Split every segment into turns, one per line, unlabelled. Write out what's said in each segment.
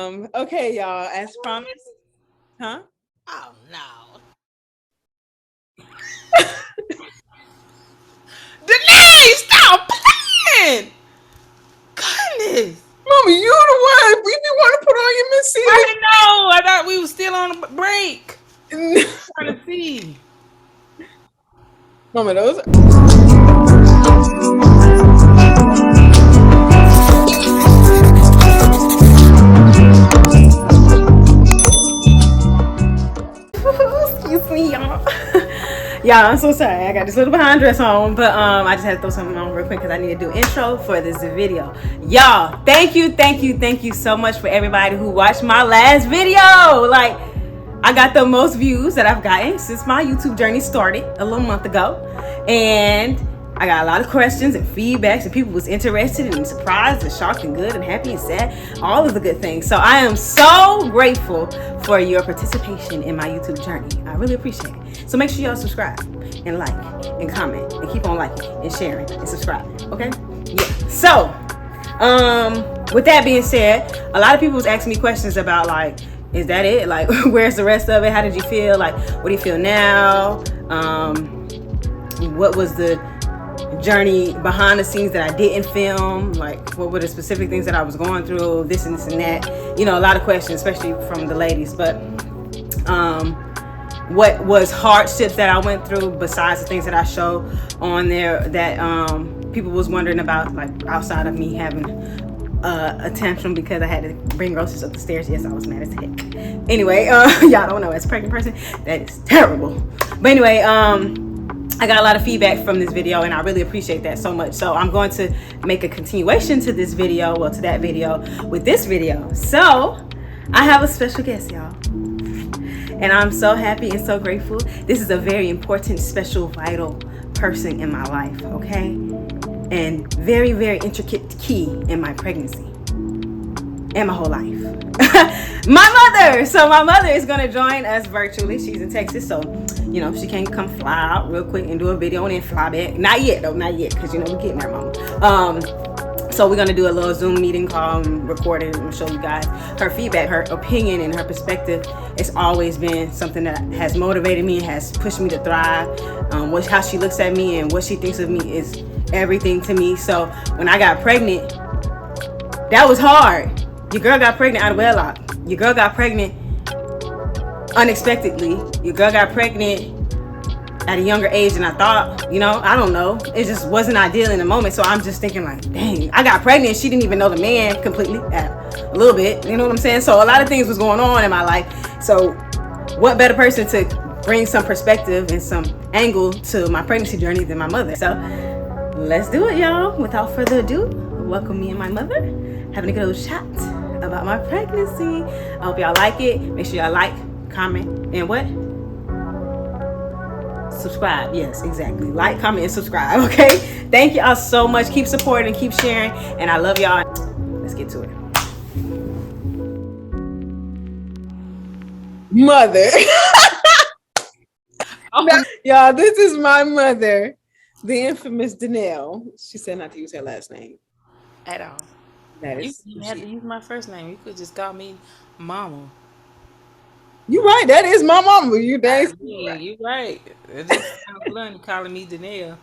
Okay, y'all, as promised, huh?
Oh no. Denise, stop playing! Goodness.
Mama, you the one. We didn't want to put on your Miss
I didn't know. I thought we were still on a break.
Celie.
Trying to see.
Mama, those.
Excuse me, y'all. Y'all, I'm so sorry. I got this little behind dress on, but I just had to throw something on real quick because I need to do intro for this video. Y'all, thank you so much for everybody who watched my last video. Like, I got the most views that I've gotten since my YouTube journey started a little month ago, and I got a lot of questions and feedbacks, and people was interested and surprised and shocked and good and happy and sad, all of the good things. So I am so grateful for your participation in my YouTube journey. I really appreciate it. So make sure y'all subscribe and like and comment and keep on liking and sharing and subscribing. Okay? Yeah. So, with that being said, a lot of people was asking me questions about like, is that it? Like, where's the rest of it? How did you feel? Like, what do you feel now? What was the journey behind the scenes that I didn't film? Like, what were the specific things that I was going through? This and this and that. You know, a lot of questions, especially from the ladies. But what was hardships that I went through besides the things that I show on there that people was wondering about, like outside of me having a tantrum because I had to bring groceries up the stairs. Yes, I was mad as heck. Anyway, y'all don't know, as a pregnant person, that is terrible. But anyway, I got a lot of feedback from this video and I really appreciate that so much. So I'm going to make a continuation to this video, well, to that video with this video. So I have a special guest, y'all. And I'm so happy and so grateful. This is a very important, special, vital person in my life, okay? And very, very intricate key in my pregnancy and my whole life. My mother. So my mother is going to join us virtually. She's in Texas, so you know she can't come fly out real quick and do a video and then fly back. Not yet though, not yet, because you know we're getting there, mama. So we're gonna do a little Zoom meeting call and record it and show you guys her feedback, her opinion, and her perspective. It's always been something that has motivated me, has pushed me to thrive. How she looks at me and what she thinks of me is everything to me. So when I got pregnant, that was hard. Your girl got pregnant out of wedlock. Your girl got pregnant unexpectedly. Your girl got pregnant at a younger age than I thought. You know, I don't know. It just wasn't ideal in the moment. So I'm just thinking like, dang, I got pregnant. She didn't even know the man completely, a little bit. You know what I'm saying? So a lot of things was going on in my life. So what better person to bring some perspective and some angle to my pregnancy journey than my mother? So let's do it, y'all. Without further ado, welcome me and my mother having a good old chat about my pregnancy. I hope y'all like it. Make sure y'all like, comment, and what? Subscribe. Yes, exactly. Like, comment, and subscribe. Okay. Thank y'all so much. Keep supporting and keep sharing. And I love y'all. Let's get to it.
Mother. Now, y'all, this is my mother, the infamous Danelle. She said not to use her last name
At all. You had to use my first name. You could just call me Mama.
You right. That is my mama. You dang.
Yeah, you right. It just sounds funny calling me Danelle.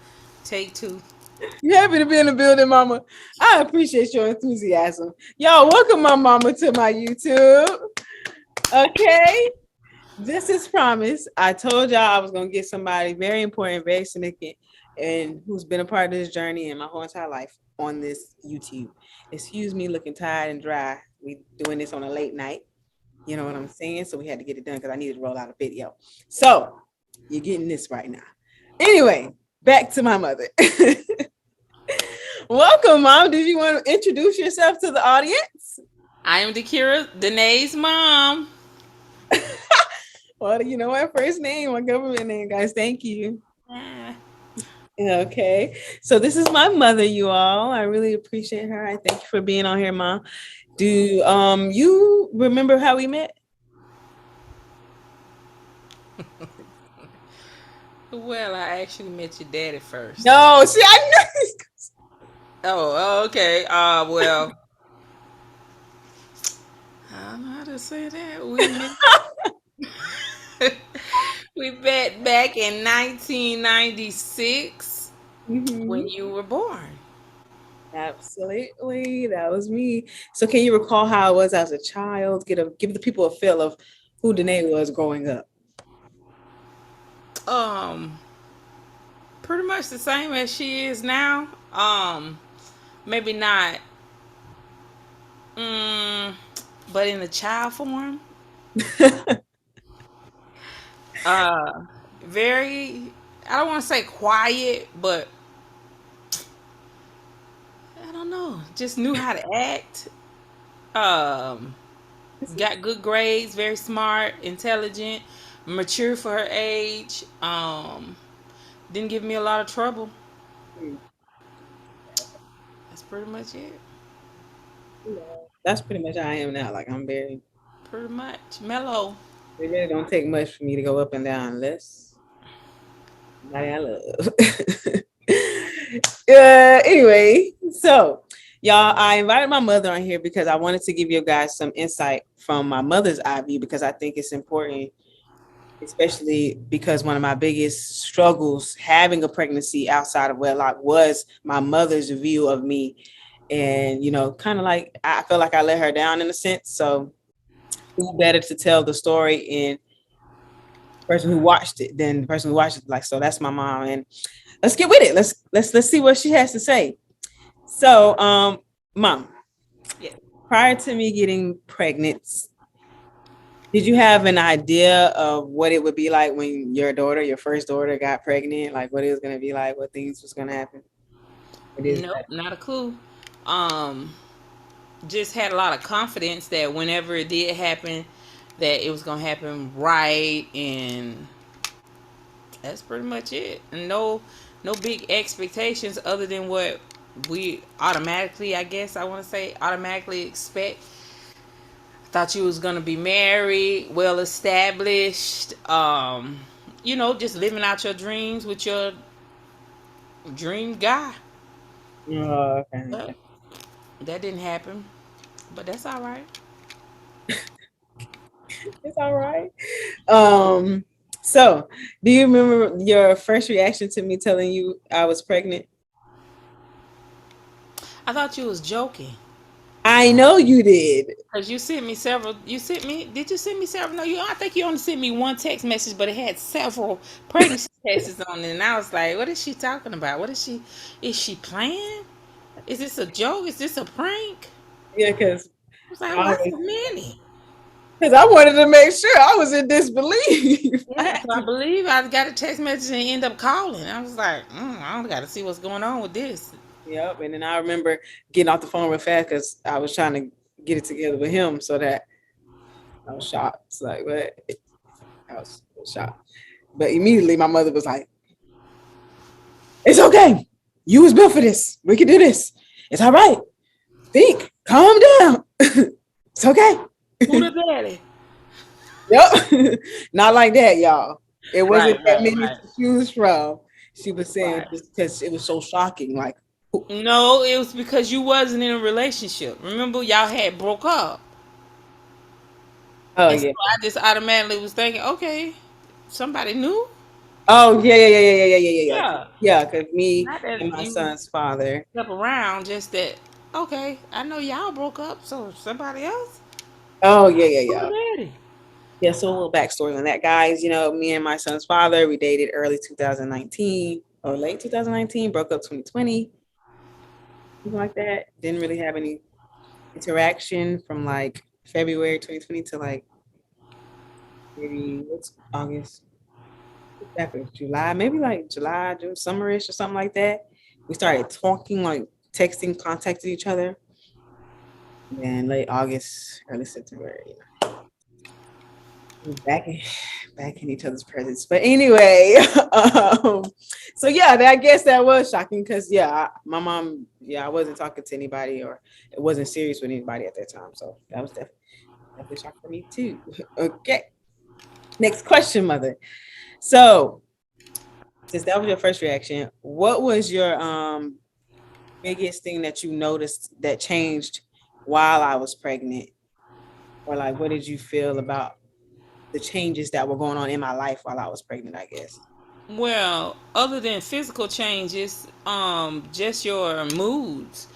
Take two.
You happy to be in the building, mama? I appreciate your enthusiasm. Y'all, welcome my mama to my YouTube. Okay. This is promise. I told y'all I was going to get somebody very important, very significant, and who's been a part of this journey in my whole entire life on this YouTube. Excuse me looking tired and dry. We doing this on a late night. You know what I'm saying? So we had to get it done because I needed to roll out a video. So you're getting this right now. Anyway, back to my mother. Welcome, Mom. Did you want to introduce yourself to the audience?
I am Danae's mom.
Well, you know my first name, my government name, guys. Thank you. Okay. So this is my mother, you all. I really appreciate her. I thank you for being on here, Mom. Do you remember how we met?
Well, I actually met your daddy first.
No, see, I know.
Oh, okay. Well,
I don't know how to say that. We met back in 1996 when
Mhm.
you were born.
Absolutely, that was me. So, can you recall how I was as a child? Give the people a feel of who Danae was growing up.
Um, Pretty much the same as she is now. Maybe not. Mm, but in the child form. Uh, Very. I don't want to say quiet, but I don't know. Just knew how to act. Um, got good grades. Very smart, intelligent, mature for her age. Didn't give me a lot of trouble. That's pretty much it.
That's pretty much how I am now. Like I'm very.
Pretty much mellow.
It really don't take much for me to go up and down unless somebody I love. Anyway, so y'all, I invited my mother on here because I wanted to give you guys some insight from my mother's eye view because I think it's important, especially because one of my biggest struggles having a pregnancy outside of wedlock was my mother's view of me. And, kind of like I feel like I let her down in a sense. So who better to tell the story and person who watched it than the person who watched it? Like, so that's my mom. And let's get with it. Let's see what she has to say. So, mom,
Yeah.
prior to me getting pregnant, did you have an idea of what it would be like when your first daughter got pregnant? Like what it was gonna be like, what things was gonna happen? It is
Nope, not a clue. Um, just had a lot of confidence that whenever it did happen, that it was gonna happen right, and that's pretty much it. And no big expectations other than what we automatically, I guess I want to say, automatically expect. Thought you was gonna be married, well established. Just living out your dreams with your dream guy.
oh,
But
okay.
that didn't happen. But that's all right.
It's all right. Um, so do you remember your first reaction to me telling you I was pregnant?
I thought you was joking.
I know you did.
Cause you sent me several. You sent me. Did you send me several? No, I think you only sent me one text message, but it had several pregnancy tests on it, and I was like, "What is she talking about? What is she? Is she playing? Is this a joke? Is this a prank?"
Yeah, because
I was like,
I
"What's
always
a minute?"
because I wanted to make sure I was in disbelief. I
Yeah,
had
so I
to.
believe I got a text message and end up calling. I was like, I don't got to see what's going on with this.
Yep. And then I remember getting off the phone real fast because I was trying to get it together with him so that I was shocked. It's like, what? I was shocked. But immediately my mother was like, it's okay. You was built for this. We can do this. It's all right. Think. Calm down. It's okay.
Who the daddy?
Yep. Not like that, y'all. It
Right,
wasn't that
right,
many
right,
to choose from. She was saying
right.
just because it was so shocking. Like,
No, it was because you wasn't in a relationship. Remember, y'all had broke up.
oh
And so
yeah.
I just automatically was thinking, okay, somebody new?
Oh yeah, yeah, yeah, yeah, yeah, yeah, yeah, yeah.
Yeah.
Yeah, because me
Not
and
that
my
you
son's father.
kept around, just that, okay, I know y'all broke up, so somebody else?
Oh yeah, yeah,
Who the
yeah.
daddy?
Yeah, so a little backstory on that, guys. Me and my son's father, we dated early 2019 or late 2019, broke up 2020, something like that. Didn't really have any interaction from like February 2020 to like maybe what's August, exactly July, maybe like July, June, summerish or something like that. We started talking, like texting, contacted each other. And then late August, early September, back in back in each other's presence. But anyway, so yeah, I guess that was shocking because my mom, I wasn't talking to anybody or it wasn't serious with anybody at that time. So that was definitely shock for me too. Okay. Next question, mother. So since that was your first reaction, what was your biggest thing that you noticed that changed while I was pregnant? or like what did you feel about the changes that were going on in my life while I was pregnant, I guess.
Well, other than physical changes, just your moods.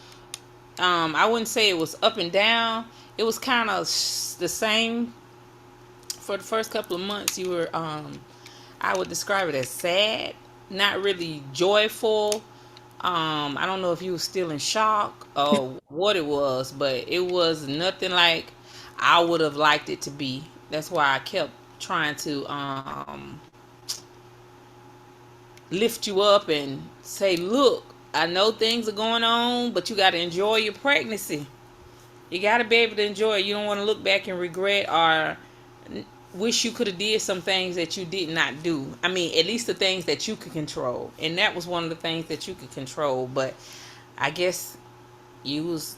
I wouldn't say it was up and down. It was kind of the same for the first couple of months. You were, I would describe it as sad, not really joyful. I don't know if you were still in shock or what it was, but it was nothing like I would have liked it to be. That's why I kept trying to lift you up and say, look, I know things are going on, but you got to enjoy your pregnancy. You got to be able to enjoy it. You don't want to look back and regret or wish you could have did some things that you did not do. I mean, at least the things that you could control. And that was one of the things that you could control. But I guess you was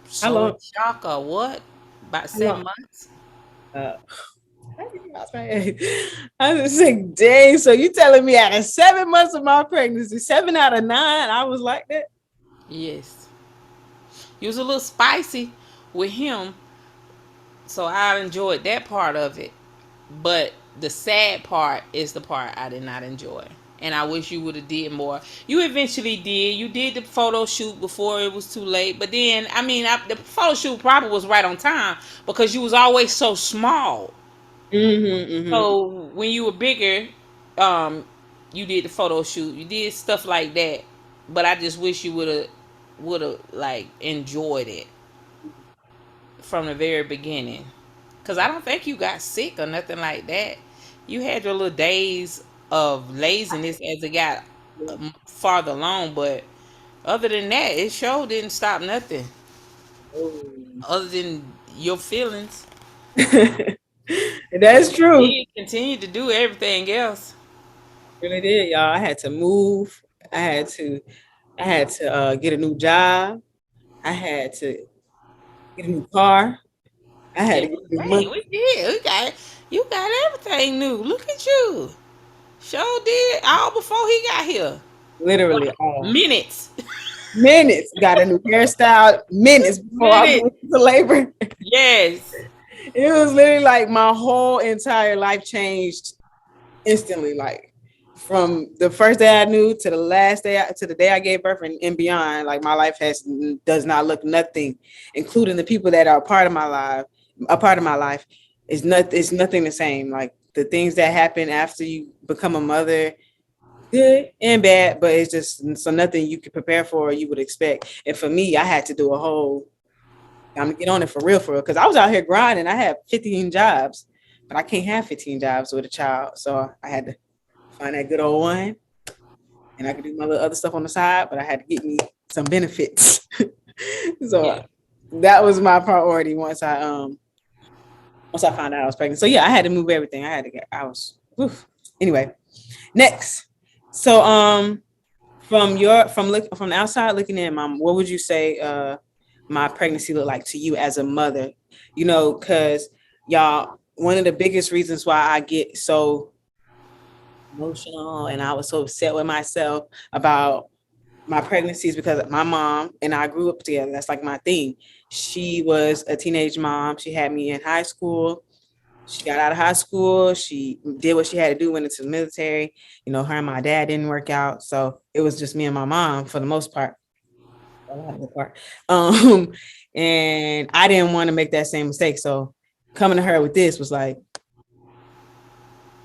How
so in
long?
shock or what? About
How long?
7 months?
Uh, I was like, dang. So you telling me out of 7 months of my pregnancy, 7 out of 9, I was like that?
Yes. You was a little spicy with him. So I enjoyed that part of it. But the sad part is the part I did not enjoy. And I wish you would have did more. You eventually did. You did the photo shoot before it was too late. But then, I mean, the photo shoot probably was right on time because you was always so small.
Mm-hmm, mm-hmm.
So when you were bigger, um, you did the photo shoot. You did stuff like that. But I just wish you would have like enjoyed it from the very beginning. Cause I don't think you got sick or nothing like that. You had your little days of laziness as it got farther along, but other than that, it sure didn't stop nothing.
Oh.
Other than your feelings,
That's true.
you continue to do everything else.
Really did, y'all. I had to move. I had to I had to get a new job. I had to get a new car. I had
Yeah,
to get new
hey,
money.
we did. You got everything new. Look at you. Sure did all before he got here.
Literally
Like
all
minutes.
minutes. Got a new hairstyle minutes before I
Minutes.
went into labor.
Yes.
It was literally like my whole entire life changed instantly. Like from the first day I knew to the last day to the day I gave birth and beyond. Like my life does not look nothing, including the people that are a part of my life. A part of my life is not. It's nothing the same. Like the things that happen after you become a mother, good and bad, but it's just so nothing you could prepare for or you would expect. And for me, I had to do a whole I'm gonna get on it for real, because I was out here grinding. I had 15 jobs, but I can't have 15 jobs with a child. So I had to find that good old one, and I could do my little other stuff on the side, but I had to get me some benefits. So
Yeah.
that was my priority once I found out I was pregnant. So yeah, I had to move everything. I was oof. Anyway, next. So from the outside looking in, mom, what would you say my pregnancy looked like to you as a mother? You know, because y'all, one of the biggest reasons why I get so emotional and I was so upset with myself about my pregnancy is because my mom and I grew up together. That's like my thing. She was a teenage mom. She had me in high school. She got out of high school. She did what she had to do, went into the military. You know, her and my dad didn't work out. So it was just me and my mom for the most part. A lot of the part. Um, and I didn't want to make that same mistake. So coming to her with this was like,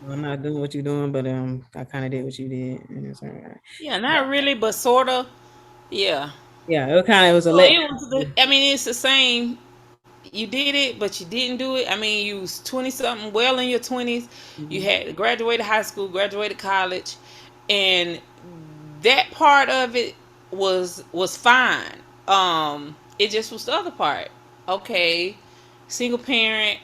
I'm not doing what you're doing, but I kind of did what you did. And it's all right.
Yeah, not really, but sort of. Yeah.
Yeah, it was a
So
let.
it was I mean, it's the same. You did it, but you didn't do it. I mean, you was 20 something, well in your 20s. You
Mhm.
had graduated high school, graduated college, and that part of it was fine. It just was the other part. Okay, single parent,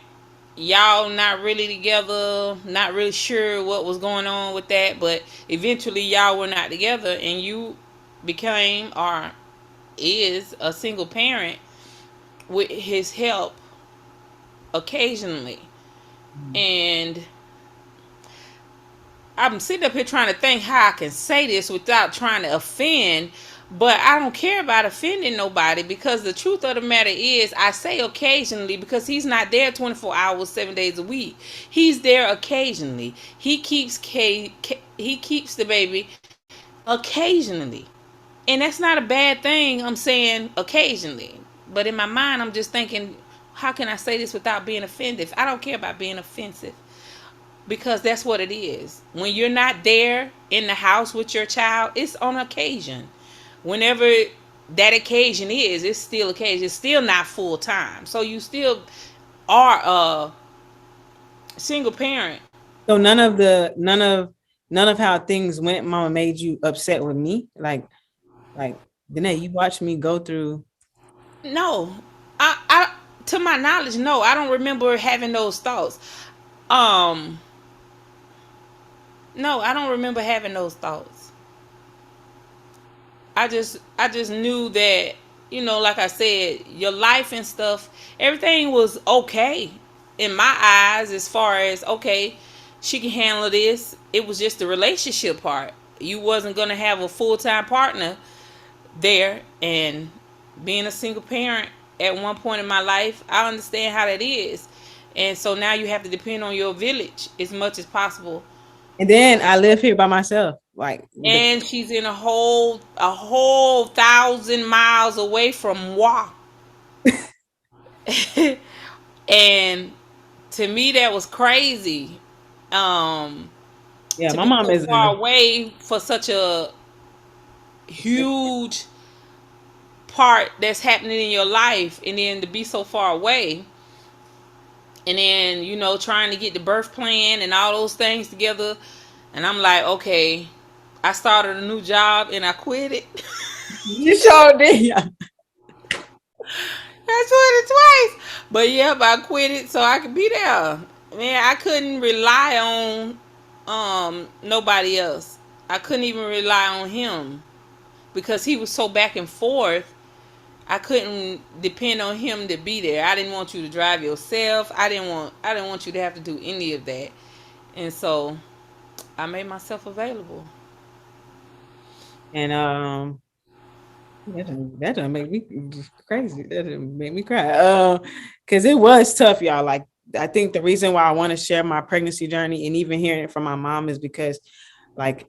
y'all not really together, not really sure what was going on with that, but eventually y'all were not together and you became or is a single parent with his help occasionally. And I'm sitting up here trying to think how I can say this without trying to offend, But I don't care about offending nobody, because the truth of the matter is, I say occasionally because he's not there 24 hours, 7 days a week. He's there occasionally. He keeps the baby occasionally. And that's not a bad thing. I'm saying occasionally. But in my mind, I'm just thinking, how can I say this without being offensive? I don't care about being offensive, because that's what it is. When you're not there in the house with your child, it's on occasion. Whenever that occasion is, it's still occasion. It's still not full time. So you still are a single parent.
So none of how things went, mama, made you upset with me. Like Danae, you watched me go through.
No, I to my knowledge, no, I don't remember having those thoughts. Um, no, I don't remember having those thoughts. I just knew that, like I said, your life and stuff, everything was okay in my eyes, as far as, okay, she can handle this. It was just the relationship part. You wasn't gonna have a full-time partner there, and being a single parent at one point in my life, I understand how that is. And so now you have to depend on your village as much as possible.
And then I live here by myself.
And she's in a whole 1,000 miles away from moi. And to me that was crazy.
Yeah,
To
my
be
mom
so
is
far away for such a huge part that's happening in your life, and then to be so far away, and then trying to get the birth plan and all those things together. And I'm like, okay, I started a new job and I quit it.
you sure did.
I quit it twice. But yeah, but I quit it so I could be there. Man, I couldn't rely on nobody else. I couldn't even rely on him, because he was so back and forth. I couldn't depend on him to be there. I didn't want you to drive yourself. I didn't want you to have to do any of that. And so I made myself available.
And that don't make me crazy. That didn't make me cry. Because it was tough, y'all. Like, I think the reason why I want to share my pregnancy journey and even hearing it from my mom is because, like,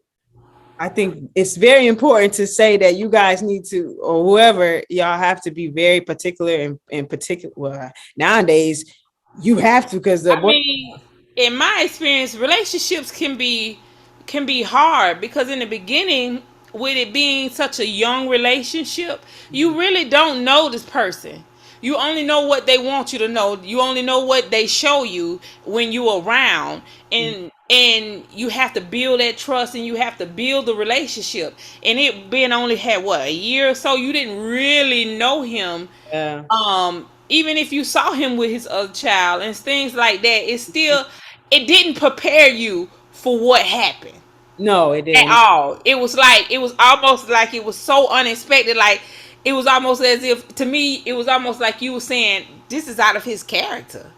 I think it's very important to say that you guys need to, or whoever, y'all have to be very particular and particular. Well, nowadays you have to, because the
I
boy.
mean, in my experience, relationships can be hard, because in the beginning, with it being such a young relationship, you really don't know this person. You only know what they want you to know. You only know what they show you when you're around, and you have to build that trust, and you have to build the relationship. And it being only had what, a year or so, you didn't really know him.
Yeah.
Even if you saw him with his other child and things like that, it didn't prepare you for what happened
No, it
at
didn't.
all. It was almost like it was so unexpected. Like, it was almost as if, to me, it was almost like you were saying, this is out of his character.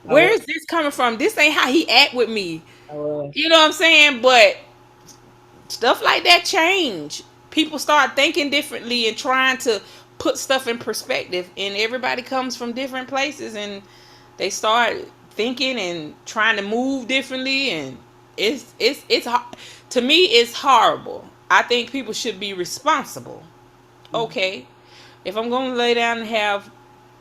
I
Where
was.
is this coming from? This ain't how he act with me.
I was.
You know what I'm saying? But stuff like that change. People start thinking differently and trying to put stuff in perspective, and everybody comes from different places, and they start thinking and trying to move differently, and it's to me it's horrible. I think people should be responsible. Okay, if I'm going to lay down and have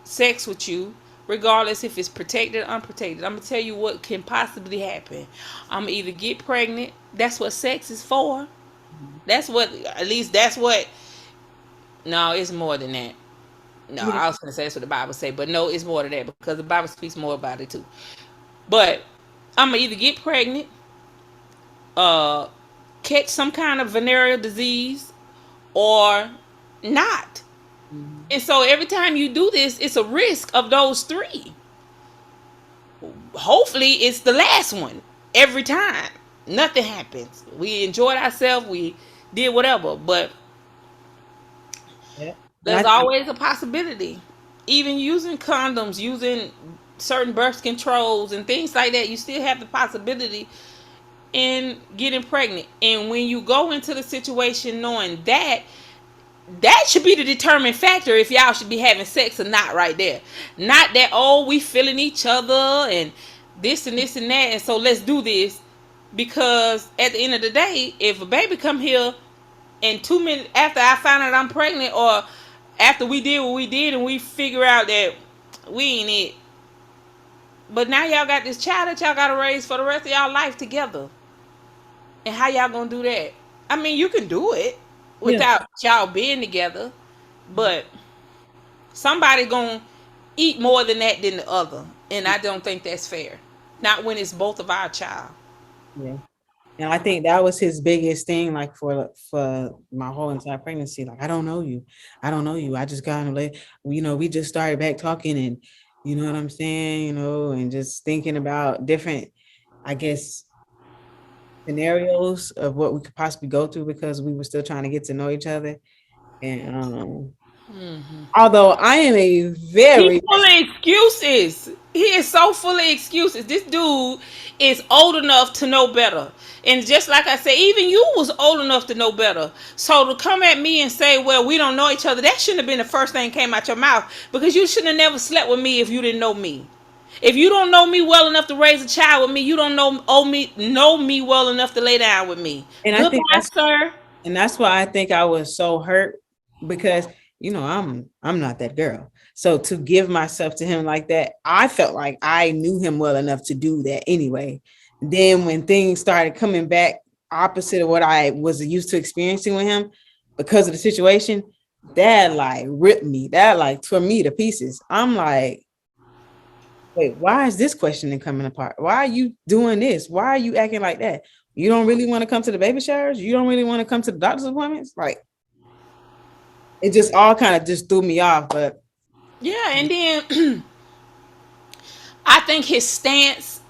sex with you, regardless if it's protected or unprotected, I'm gonna tell you what can possibly happen. I'm gonna either get pregnant. That's what sex is for. That's what, at least that's what. No, it's more than that. No,
Yeah.
I was gonna say that's what the Bible say, but no, it's more than that, because the Bible speaks more about it too. But I'm gonna either get pregnant, uh, catch some kind of venereal disease, or not.
Mhm.
And so every time you do this, it's a risk of those three. Hopefully, it's the last one every time. Nothing happens. We enjoyed ourselves. We did whatever, but
Yeah. And I
there's
think,
always a possibility. Even using condoms, using certain birth controls and things like that, you still have the possibility in getting pregnant. And when you go into the situation knowing that, that should be the determining factor if y'all should be having sex or not right there. Not that, oh, we feeling each other and this and this and that, and so let's do this. Because at the end of the day, if a baby come here and 2 minutes after I find out I'm pregnant, or after we did what we did and we figure out that we ain't it, but now y'all got this child that y'all gotta raise for the rest of y'all life together. And how y'all gonna do that? I mean, you can do it
Yeah.
without y'all being together, but somebody gonna eat more than that than the other, and I don't think that's fair. Not when it's both of our child.
Yeah. And I think that was his biggest thing, like for my whole entire pregnancy. Like, I don't know you. I don't know you. I just got him late. We just started back talking, and you know what I'm saying, and just thinking about different, I guess, scenarios of what we could possibly go through because we were still trying to get to know each other. And although I am a
He's
very
full of excuses. He is so full of excuses. This dude is old enough to know better. And just like I said, even you was old enough to know better. So to come at me and say, well, we don't know each other, that shouldn't have been the first thing that came out your mouth. Because you shouldn't have never slept with me if you didn't know me. If you don't know me well enough to raise a child with me, you don't know me well enough to lay down with me.
and I think
Goodbye, sir.
that's why I think I was so hurt because I'm not that girl. So to give myself to him like that, I felt like I knew him well enough to do that anyway. Then when things started coming back opposite of what I was used to experiencing with him because of the situation, that like ripped me. That like tore me to pieces. I'm like, wait, why is this questioning coming apart? Why are you doing this? Why are you acting like that? You don't really want to come to the baby showers? You don't really want to come to the doctor's appointments? Like, it just all kind of just threw me off. But
Yeah, and then I think his stance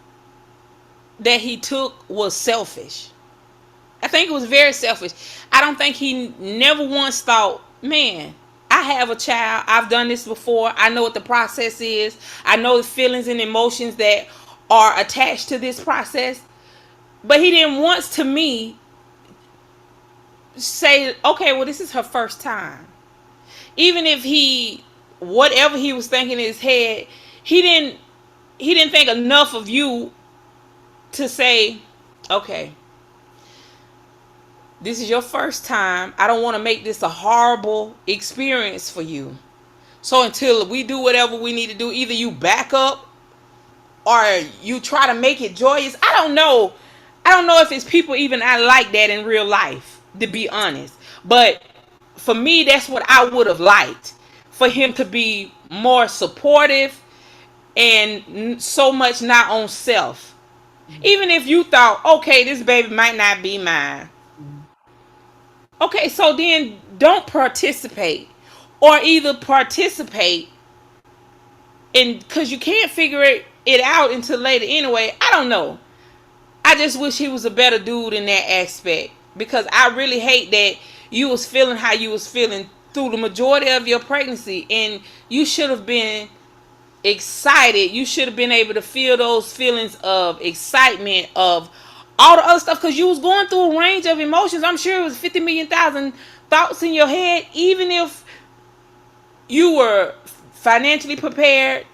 that he took was selfish. I think it was very selfish. I don't think he never once thought, man, I have a child. I've done this before. I know what the process is. I know the feelings and emotions that are attached to this process. But he didn't once to me say, okay, well, this is her first time. Even if whatever he was thinking in his head, he didn't think enough of you to say, okay, this is your first time. I don't want to make this a horrible experience for you. So until we do whatever we need to do, either you back up or you try to make it joyous. I don't know. I don't know if it's people even I like that in real life, to be honest. But for me, that's what I would have liked. For him to be more supportive and so much not on self. Even if you thought, okay, this baby might not be mine. Okay, so then don't participate. Or either participate and because you can't figure it out until later anyway. I don't know. I just wish he was a better dude in that aspect. Because I really hate that you was feeling how you was feeling through the majority of your pregnancy. And you should have been excited. You should have been able to feel those feelings of excitement, of all the other stuff, because you was going through a range of emotions. I'm sure it was 50 million thousand thoughts in your head. Even if you were financially prepared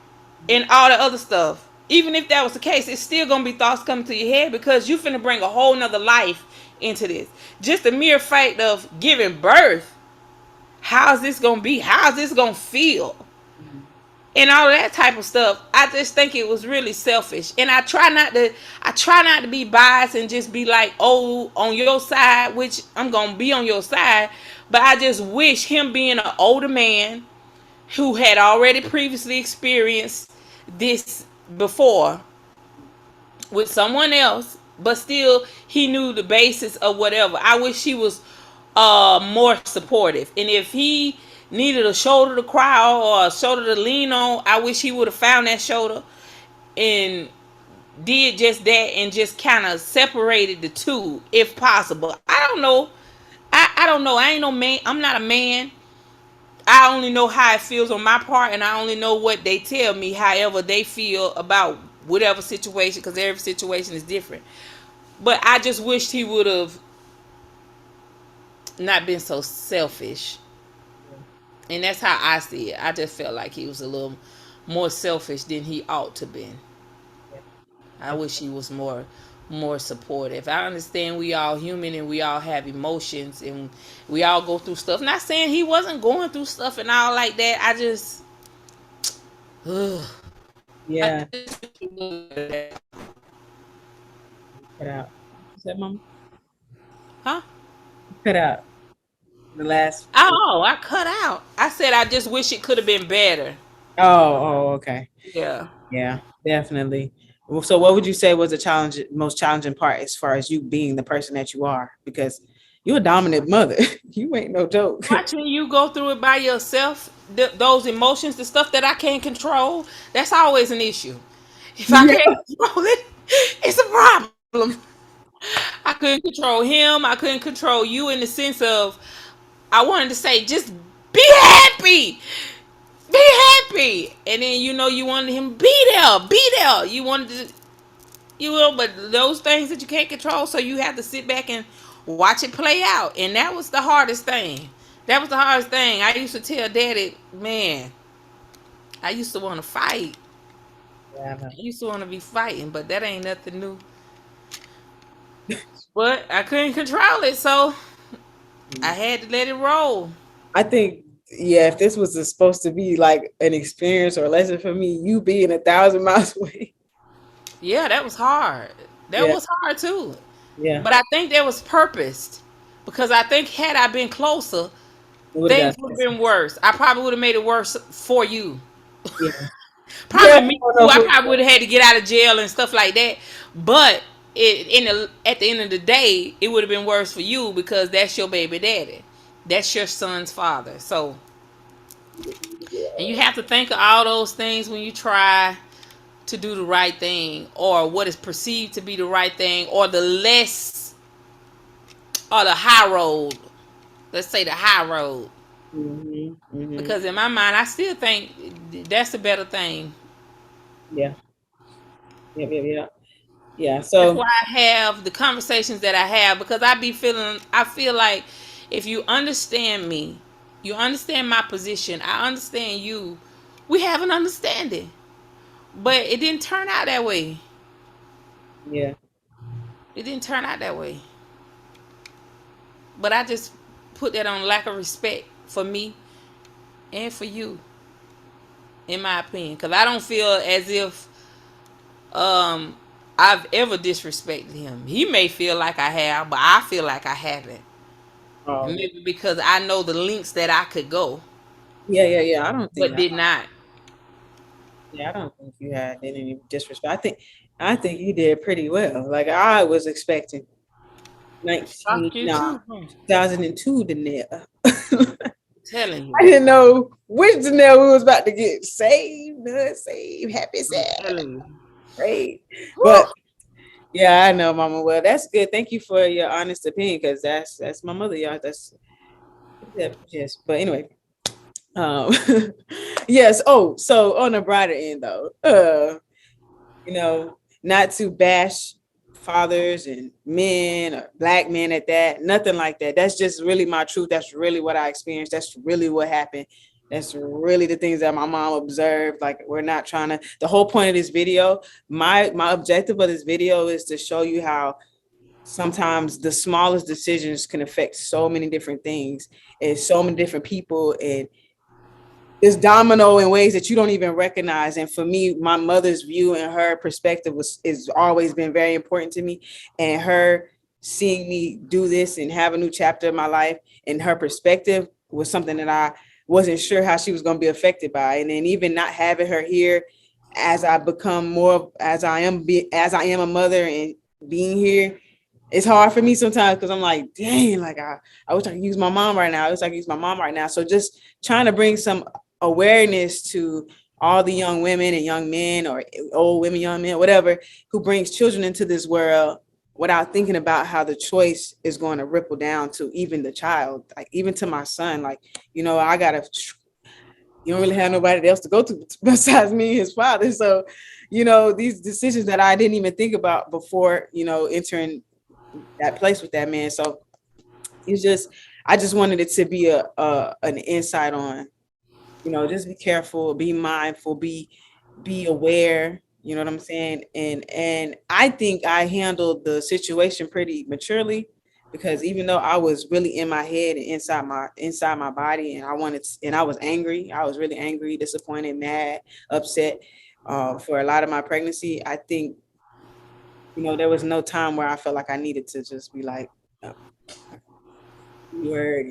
and all the other stuff, even if that was the case, it's still gonna be thoughts coming to your head because you finna bring a whole nother life into this. Just the mere fact of giving birth, how's this gonna be? How's this gonna feel? And all that type of stuff. I just think it was really selfish. And I try not to be biased and just be like, oh, on your side, which I'm gonna be on your side. But I just wish him being an older man who had already previously experienced this before with someone else, but still he knew the basis of whatever. I wish he was more supportive. And if he needed a shoulder to cry on or a shoulder to lean on, I wish he would have found that shoulder and did just that and just kind of separated the two if possible. I don't know. I don't know. I ain't no man. I'm not a man. I only know how it feels on my part, and I only know what they tell me, however they feel about whatever situation, because every situation is different. But I just wished he would have not been so selfish And that's how I see it. I just felt like he was a little more selfish than he ought to be. I wish he was more supportive. I understand we all human and we all have emotions and we all go through stuff. Not saying he wasn't going through stuff and all like that. I just ugh.
Yeah.
I just
Cut out. Is that mama?
huh?
Cut out the last.
Oh, I cut out. I said I just wish it could have been better.
Oh, okay.
Yeah.
Yeah, definitely. Well, so what would you say was the most challenging part as far as you being the person that you are? Because you're a dominant mother. You ain't no joke.
Watching you go through it by yourself, those emotions, the stuff that I can't control, that's always an issue. If I
Yeah.
can't control it, it's a problem. I couldn't control him. I couldn't control you in the sense of I wanted to say just be happy, be happy, and then you wanted him be there. You wanted to, but those things that you can't control, so you have to sit back and watch it play out, and that was the hardest thing. That was the hardest thing. I used to tell Daddy, man, I used to want to fight.
Yeah, I
I
know.
used to want to be fighting, but that ain't nothing new. But I couldn't control it, so I had to let it roll.
I think, yeah, if this was supposed to be like an experience or a lesson for me, you being 1,000 miles away.
Yeah, that was hard. That
Yeah,
was hard too.
yeah.
But I think that was purposed because I think had I been closer,
It would
things
have
would have
got
been worse. I probably would have made it worse for you.
yeah. Yeah, I
Probably me
don't
too.
know
I
for
probably would have had to get out of jail and stuff like that. But at the end of the day, it would have been worse for you because that's your baby daddy. That's your son's father. So, and you have to think of all those things when you try to do the right thing or what is perceived to be the right thing or the less or the high road. Let's say the high road.
hmm hmm
Because in my mind, I still think that's a better thing.
Yeah, yeah, yeah, yeah. Yeah.
That's
So
why I have the conversations that I have because I feel like if you understand me, you understand my position, I understand you, we have an understanding. But it didn't turn out that way.
yeah,
It didn't turn out that way. But I just put that on lack of respect for me and for you, in my opinion. Because I don't feel as if um, I've ever disrespected him. He may feel like I have, but I feel like I haven't.
oh, yeah,
Maybe because I know the links that I could go,
yeah, yeah, yeah. I don't think
but
that.
did not.
Yeah, I don't think you had any disrespect. I think you did pretty well. Like I was expecting 19,
Fuck you
no,
too. Huh?
2002 Danielle.
Telling
I
you.
didn't know which Danielle we was about to get saved, saved, happy,
I'm
sad,
telling you.
great.
Whew.
But yeah, I know, Mama. Well, that's good. Thank you for your honest opinion, because that's my mother, y'all. That's yes. But anyway, um, yes. Oh, so on the brighter end, though, not to bash fathers and men or black men at that, nothing like that. That's just really my truth. That's really what I experienced. That's really what happened. That's really the things that my mom observed. Like we're not trying to, the whole point of this video, my objective of this video is to show you how sometimes the smallest decisions can affect so many different things and so many different people, and it's domino in ways that you don't even recognize. And for me, my mother's view and her perspective is always been very important to me. And her seeing me do this and have a new chapter in my life, and her perspective was something that I wasn't sure how she was going to be affected by. And then even not having her here as I become more as I am a mother and being here, it's hard for me sometimes because I'm like, dang, like I wish I could use my mom right now. I wish I could use my mom right now. So just trying to bring some awareness to all the young women and young men, or old women, young men, whatever, who brings children into this world without thinking about how the choice is going to ripple down to even the child, like even to my son. Like, I gotta, you don't really have nobody else to go to besides me and his father. So, these decisions that I didn't even think about before, entering that place with that man. So it's just, I just wanted it to be an insight on just be careful, be mindful, be aware. You know what I'm saying? And I think I handled the situation pretty maturely, because even though I was really in my head and inside my body, and I was angry, I was really angry, disappointed, mad, upset, for a lot of my pregnancy. I think, there was no time where I felt like I needed to just be like, uh, word,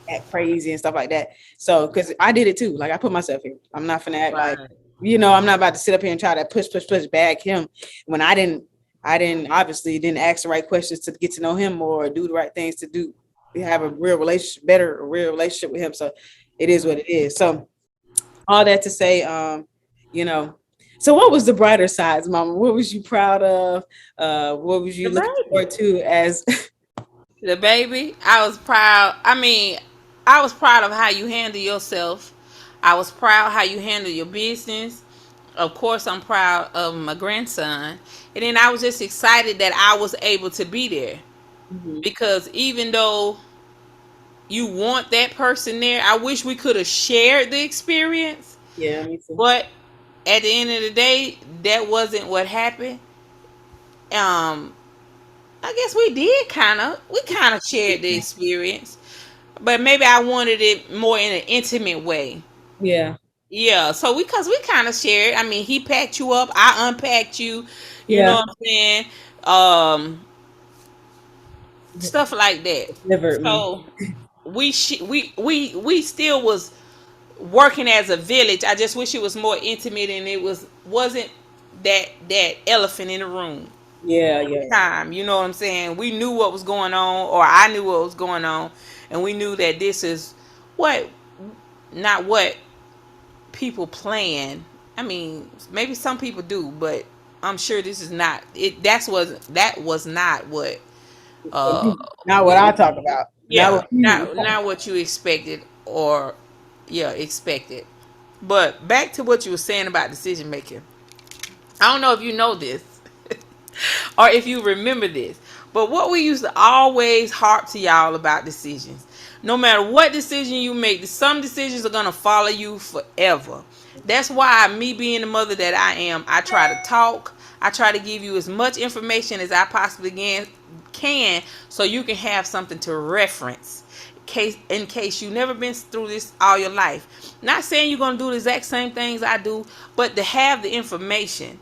act crazy and stuff like that. So, because I did it too. Like, I put myself here. I'm not gonna act like,
Right.
I'm not about to sit up here and try to push back him when I didn't obviously didn't ask the right questions to get to know him more, or do the right things to do have a real relationship with him. So it is what it is. So all that to say, you know, so what was the brighter sides, Mama? What was you proud of? What was
The
you looking
baby.
forward to as
The baby. I was proud. I mean, I was proud of how you handle yourself. I was proud how you handle your business. Of course, I'm proud of my grandson. And then I was just excited that I was able to be there.
Mhm.
Because even though you want that person there, I wish we could have shared the experience.
Yeah, me too.
But at the end of the day, that wasn't what happened. Um, I guess we kind of shared the experience, but maybe I wanted it more in an intimate way.
Yeah.
Yeah, so because we kind of shared. I mean, he packed you up, I unpacked you. You know
Yeah.
what I'm saying? Um, Stuff like that.
Delivered me.
So we still was working as a village. I just wish it was more intimate and it wasn't that elephant in the room
Yeah, yeah.
time. You know what I'm saying? We knew what was going on, or I knew what was going on, and we knew that this is what not what people plan. I mean, maybe some people do, but I'm sure this is not it. That was not what uh
Not what
we
I talk about. Not
yeah,
what you.
not what you expected or yeah, expected. But back to what you were saying about decision making. I don't know if you know this or if you remember this, but what we used to always harp to y'all about decisions. No matter what decision you make, some decisions are gonna follow you forever. That's why me being the mother that I am, I try to talk. I try to give you as much information as I possibly can so you can have something to reference in case you never been through this all your life. Not saying you're gonna do the exact same things I do, but to have the information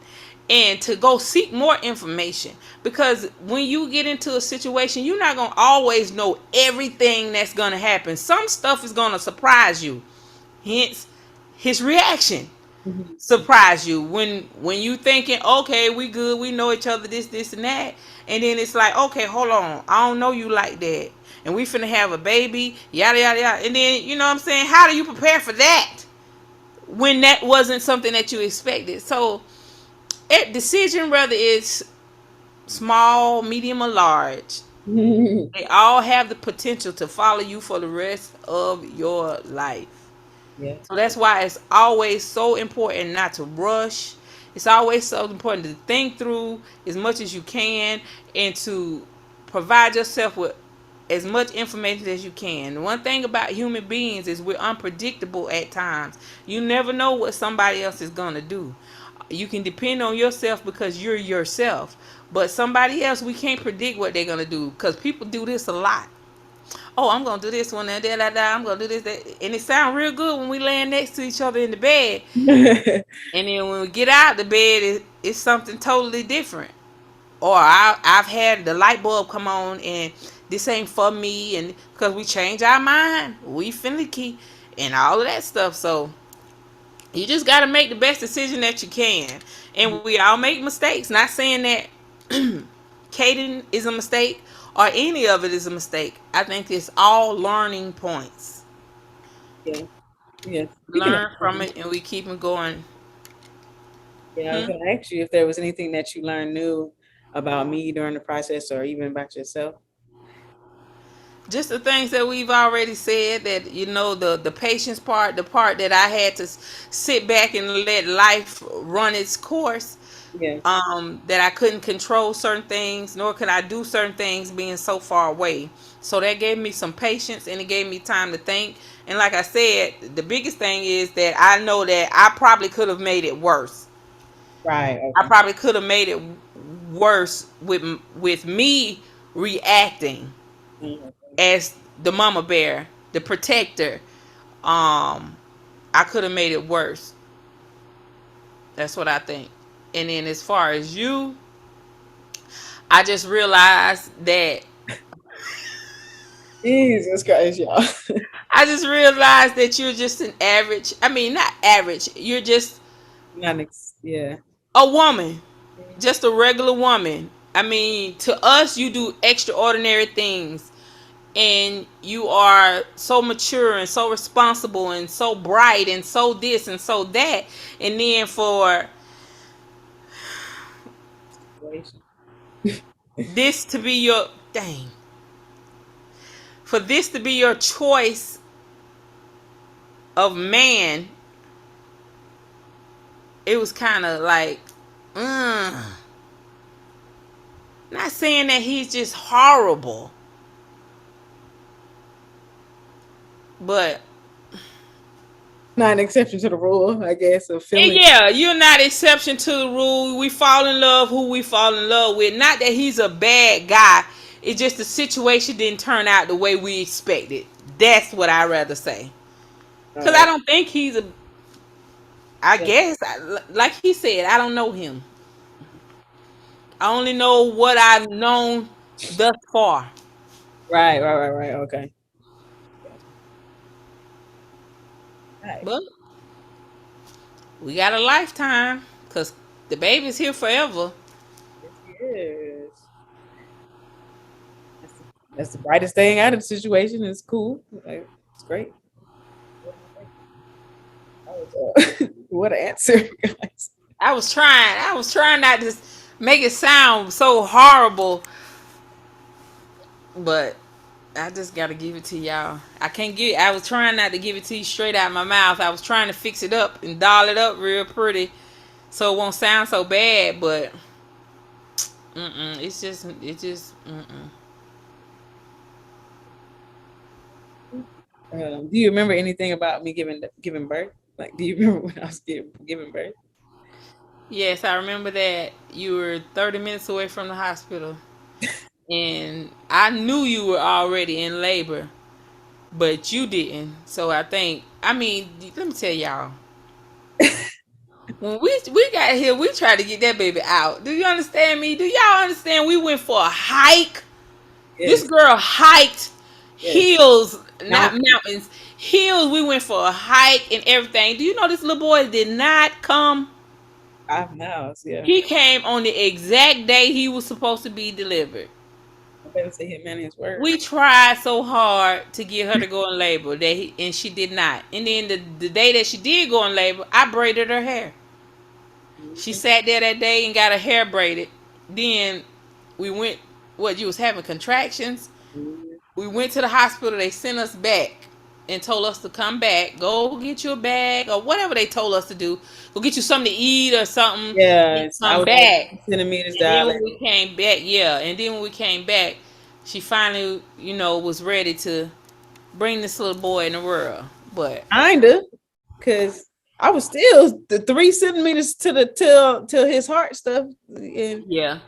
and to go seek more information, because when you get into a situation you're not gonna always know everything that's gonna happen. Some stuff is gonna surprise you, hence his reaction
Mhm.
surprise you when you thinking, okay, we good, we know each other, this and that, and then it's like, okay, hold on, I don't know you like that, and we finna have a baby, yada yada yada, and then you know what I'm saying, how do you prepare for that when that wasn't something that you expected? So decision, whether it's small, medium, or large, they all have the potential to follow you for the rest of your life.
Yeah.
So that's why it's always so important not to rush. It's always so important to think through as much as you can and to provide yourself with as much information as you can. One thing about human beings is we're unpredictable at times. You never know what somebody else is going to do. You can depend on yourself because you're yourself. But somebody else, we can't predict what they're going to do, because people do this a lot. Oh, I'm gonna do this one and da. I'm gonna do this, that, and it sounds real good when we laying next to each other in the bed, and then when we get out the bed, it's something totally different. Or I've had the light bulb come on, and this ain't for me, and because we change our mind, we finicky, and all of that stuff. So you just gotta make the best decision that you can, and we all make mistakes. Not saying that Caden is a mistake or any of it is a mistake. I think it's all learning points.
Yeah. Yeah. Speaking of,
Learn from it and we keep it going.
yeah, I was
Hmm?
gonna ask you if there was anything that you learned new about me during the process, or even about yourself.
just the things that we've already said, that the patience part, the part that I had to sit back and let life run its course,
Yeah.
that I couldn't control certain things, nor could I do certain things being so far away. So that gave me some patience, and it gave me time to think. And like I said, the biggest thing is that I know that I probably could have made it worse.
Right.
I
Okay.
probably could have made it worse with me reacting
Mhm.
as the mama bear, the protector. Um, I could have made it worse. That's what I think. And then as far as you, I just realized that
Jesus Christ, y'all.
you're just an average. I mean, not average. You're just
Yeah.
a woman, just a regular woman. I mean, to us, you do extraordinary things, and you are so mature and so responsible and so bright and so this and so that. And then for
Situation.
this to be your dang, for this to be your choice of man, it was kind of like, mm. Not saying that he's just horrible, but
Not an exception to the rule, I guess, of feeling.
yeah, you're not exception to the rule. We fall in love who we fall in love with. Not that he's a bad guy. It's just the situation didn't turn out the way we expected. That's what I rather say. Cause I
Uh,
don't think he's a. I
yeah.
guess, like he said, I don't know him. I only know what I've known thus far.
Right. Okay. Right.
But we got a lifetime. Cause the baby's here forever.
Yes, he is. That's the brightest thing out of the situation. It's cool. Like, it's great. What an answer, guys.
I was trying not to make it sound so horrible, but I just gotta give it to y'all. I can't give. I was trying not to give it to you straight out my mouth. I was trying to fix it up and doll it up real pretty, so it won't sound so bad. But it just.
Do you remember anything about me giving birth? Like, do you remember when I was giving birth?
Yes, I remember that you were 30 minutes away from the hospital, and I knew you were already in labor, but you didn't. So I think. I mean, let me tell y'all. When we got here, we tried to get that baby out. Do you understand me? Do y'all understand? We went for a hike. This
Yes,
girl hiked
yes.
hills, not
Mount
mountains, hills. We went for a hike and everything. Do you know this little boy did not come?
5 miles. Yeah.
He came on the exact day he was supposed to be delivered.
I better say him man his word.
We tried so hard to get her to go in labor and she did not. And then the day that she did go in labor, I braided her hair. She sat there that day and got her hair braided. Then we went. What, you was having contractions?
Mhm.
We went to the hospital. They sent us back and told us to come back, go get you a bag or whatever they told us to do. Go get you something to eat or something and
Yes, I
come
was like
back.
10 centimeters
And then
dilated.
when we came back, yeah. And then when we came back, she finally, was ready to bring this little boy in the world. But
Kinda, because I was still the 3 centimeters to the till his heart stuff. And
yeah.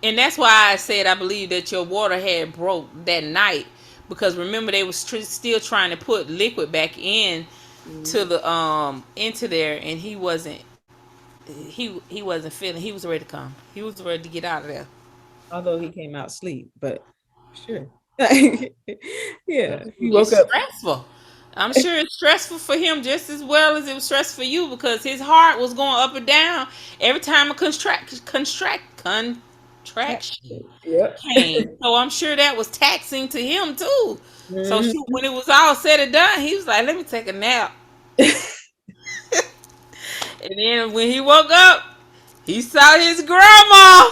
And that's why I said I believe that your water had broke that night, because remember they was still trying to put liquid back in to the into there, and he wasn't feeling. He was ready to come. He was ready to get out of there.
although he came out asleep, but sure. Yeah, he woke
It's
up.
stressful. I'm sure it's stressful for him just as well as it was stressful for you, because his heart was going up and down every time a contraction
Yep.
came. So I'm sure that was taxing to him too. So shoot,
Mhm.
when it was all said and done, he was like, "Let me take a nap." And then when he woke up, he saw his grandma.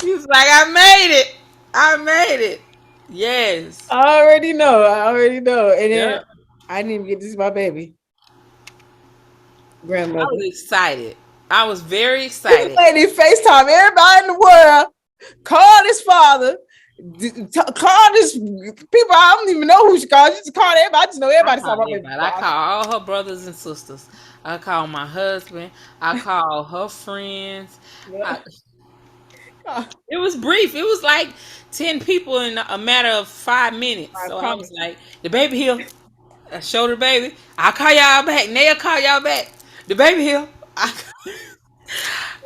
He was like, "I made it. I made it." Yes.
I already know. I already know. And then
Yep.
I didn't even get to see my baby
I
grandmother.
was excited. I was very
This
excited.
lady FaceTime everybody in the world, called his father, called his people. I don't even know who she called. She just called everybody. I just know
I
everybody saw
called
my baby
everybody. I
father.
called all her brothers and sisters. I called my husband. I called her friends.
Yeah.
I, it was brief. It was like 10 people in a matter of 5 minutes.
I
So I was
promise you.
like, the baby here. I showed the baby. I'll call y'all back. Naya call y'all back. The baby here.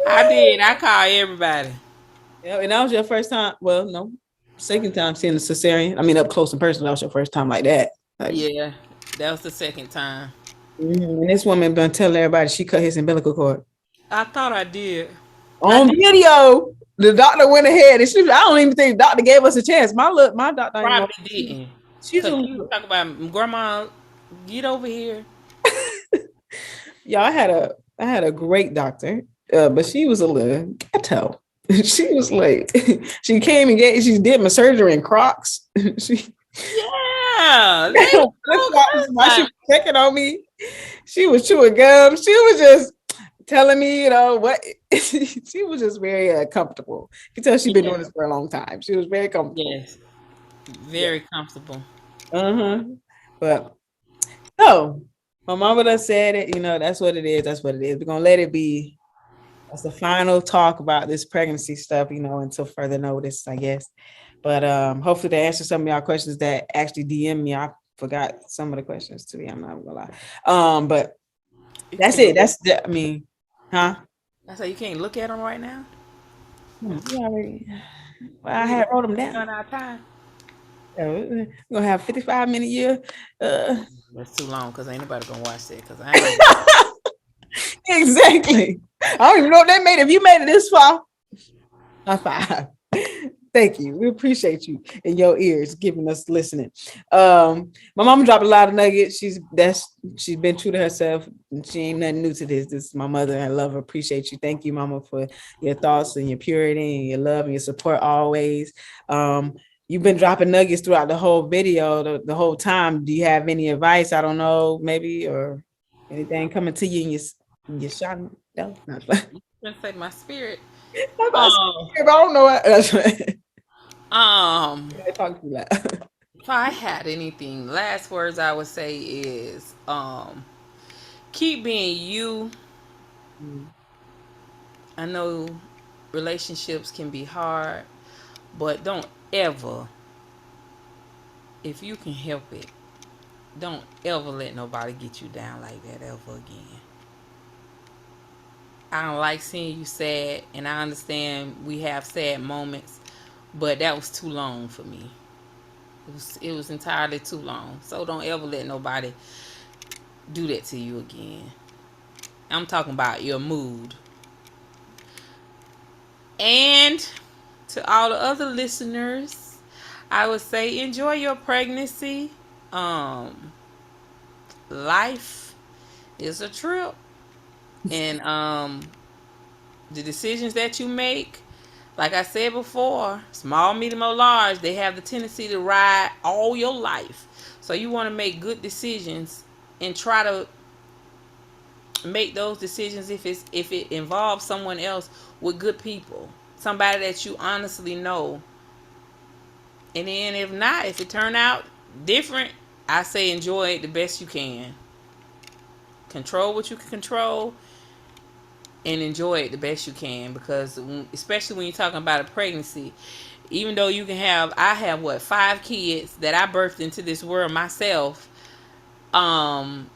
I did. I called everybody.
Yeah, and that was your first time. Well, no, second time seeing the cesarean. I mean, up close and personal. That was your first time like that. Like,
Yeah, that was the second time.
and this woman been telling everybody she cut his umbilical cord
I thought I did. I
on
did.
video. The doctor went ahead and she. I don't even think the doctor gave us a chance. My doctor ain't know.
Probably didn't.
She's
Cause
a
she was talking about grandma, get over here.
yeah. I had a great doctor, but she was a little ghetto. She was like, she came and she did my surgery in Crocs. She
Yeah, they
flip
so
flops while she
good.
was checking on me. She was chewing gum. She was just telling me, what she was just very comfortable. You can tell she's been
Yeah,
doing this for a long time. She was very comfortable.
yes,
Yeah.
very comfortable.
Uh-huh. But no, my mama done said it, that's what it is. That's what it is. We're gonna let it be. That's the final talk about this pregnancy stuff, until further notice, I guess. But hopefully they answer some of y'all questions that actually DM me. I forgot some of the questions to be, I'm not gonna lie. But
You
that's
can't
it.
look.
I mean, huh?
I said you can't look at them right now.
We already, well, I
We
had wrote them down.
done our time.
We're gonna have 55-minute year. Uh,
That's too long because ain't nobody gonna watch that. Because I ain't.
exactly. I don't even know if they made it. If you made it this far, high five. Thank you. We appreciate you in your ears giving us listening. My mama dropped a lot of nuggets. She's been true to herself. She ain't nothing new to this. This is my mother. I love her. Appreciate you. Thank you, mama, for your thoughts and your purity and your love and your support always. You've been dropping nuggets throughout the whole video, the whole time. Do you have any advice? I don't know, maybe, or anything coming to you in your shot? No, not
Gonna say my spirit.
I
Um,
don't know what. That's right.
um,
I talk too loud.
if I had anything, last words I would say is, keep being you. I know relationships can be hard, but don't ever, if you can help it, don't ever let nobody get you down like that ever again. I don't like seeing you sad, and I understand we have sad moments, but that was too long for me. It was entirely too long. So don't ever let nobody do that to you again. I'm talking about your mood. And to all the other listeners, I would say enjoy your pregnancy. Um, Life is a trip, and the decisions that you make, like I said before, small, medium, or large, they have the tendency to ride all your life. So you want to make good decisions and try to make those decisions if it involves someone else with good people, somebody that you honestly know. And then if not, if it turn out different, I say enjoy it the best you can. Control what you can control and enjoy it the best you can, because especially when you're talking about a pregnancy, even though you can have, I have what, 5 kids that I birthed into this world myself. um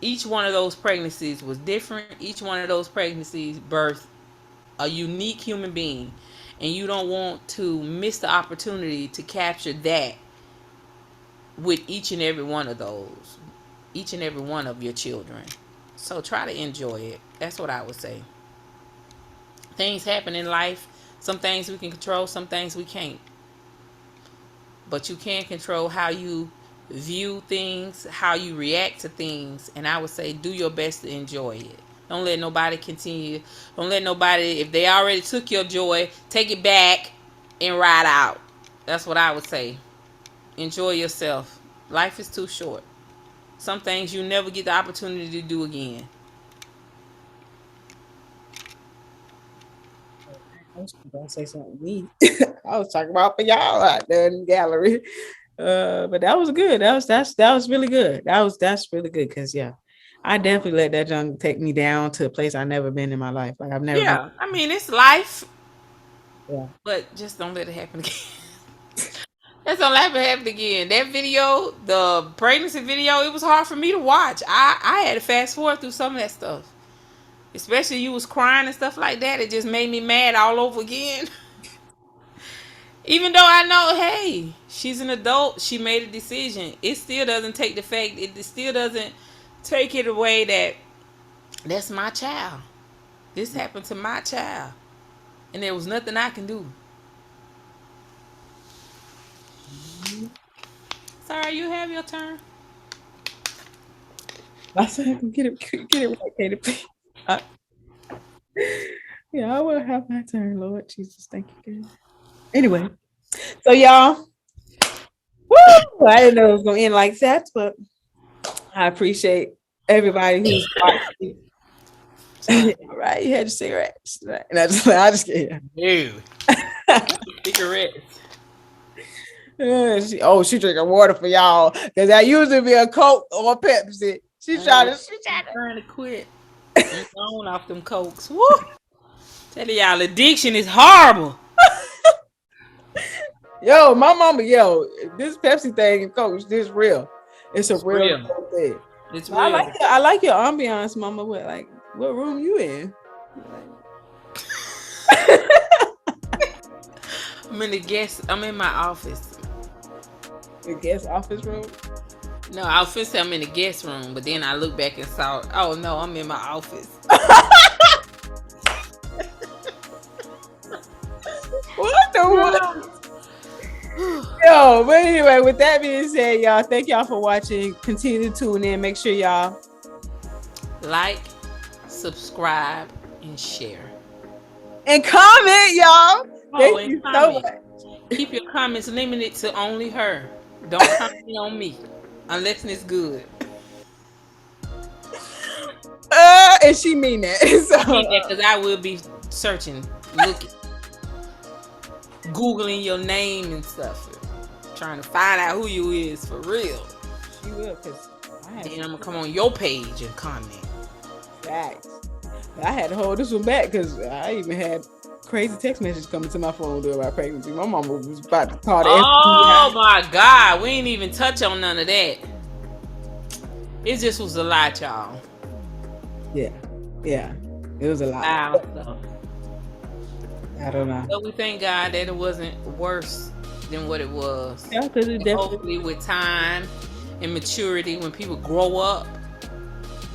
each one of those pregnancies was different. Each one of those pregnancies birthed a unique human being, and you don't want to miss the opportunity to capture that with each and every one of those, each and every one of your children. So try to enjoy it. That's what I would say. Things happen in life. Some things we can control, some things we can't. But you can control how you view things, how you react to things, and I would say do your best to enjoy it. Don't let nobody continue. Don't let nobody, if they already took your joy, take it back and ride out. That's what I would say. Enjoy yourself. Life is too short. Some things you never get the opportunity to do again.
I was gonna say something neat. I was talking about for y'all out there in the gallery. But that was good. That was really good. That's really good because yeah, I definitely let that junk take me down to a place I've never been in my life. Like I've never been.
Yeah, I mean it's life,
Yeah.
but just don't let it happen again. Just don't let it happen again. That video, the pregnancy video, it was hard for me to watch. I had to fast forward through some of that stuff. Especially you was crying and stuff like that. It just made me mad all over again. Even though I know, hey, she's an adult, she made a decision. It still doesn't take the fact. It still doesn't take it away that that's my child. This happened to my child, and there was nothing I can do. Sorry, you have your turn.
I said, get it right, Katie. Please. Yeah, I will have my turn, Lord Jesus. Thank you, God. Anyway, so y'all, woo! I didn't know it was gonna end like that, but I appreciate everybody who's watching. Right, you had your cigarettes. And I just kidding.
Ew. Cigarettes.
She drinking water for y'all because that usually be a Coke or a Pepsi. She trying
to quit. I'm going off them Cokes. Woo! Tell y'all, addiction is horrible.
Yo, my mama, this Pepsi thing and Coke, this real. It's a real thing.
It's real.
I like your ambiance, mama. What room you in?
I'm in my office.
The guest office room?
No, I was finna say I'm in the guest room, but then I look back and saw, oh no, I'm in my office.
What the world? Yo, but anyway, with that being said, y'all, thank y'all for watching. Continue to tune in. Make sure y'all
like, subscribe, and share.
And comment, y'all. Thank you so much.
Keep your comments limited to only her. Don't comment on me unless it's good.
And she mean that. So,
I mean that because I will be searching, looking, Googling your name and stuff, trying to find out who you is for real.
She will, because
then I'm gonna come on your page and comment.
Facts. I had to hold this one back because I even had crazy text messages coming to my phone during my pregnancy. My mama was about to call the FBI.
Oh my God, we ain't even touch on none of that. It just was a lot, y'all.
Yeah, it was a lot. I don't know.
But we thank God that it wasn't worse than what it was.
Yeah, because it definitely.
Hopefully, with time and maturity, when people grow up.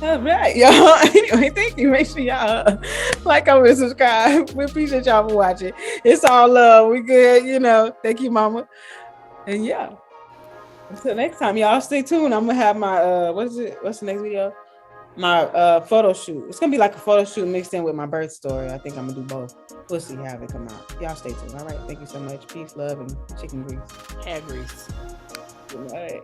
All right, y'all. Anyway, thank you. Make sure y'all like, comment, and subscribe. We appreciate y'all for watching. It's all love. We good, Thank you, mama. And yeah. Until next time, y'all stay tuned. I'm gonna have my what's the next video? My photo shoot. It's gonna be like a photo shoot mixed in with my birth story. I think I'm gonna do both. We'll see how they come out. Y'all stay tuned. All right. Thank you so much. Peace, love, and chicken grease.
Hair grease.
Good night.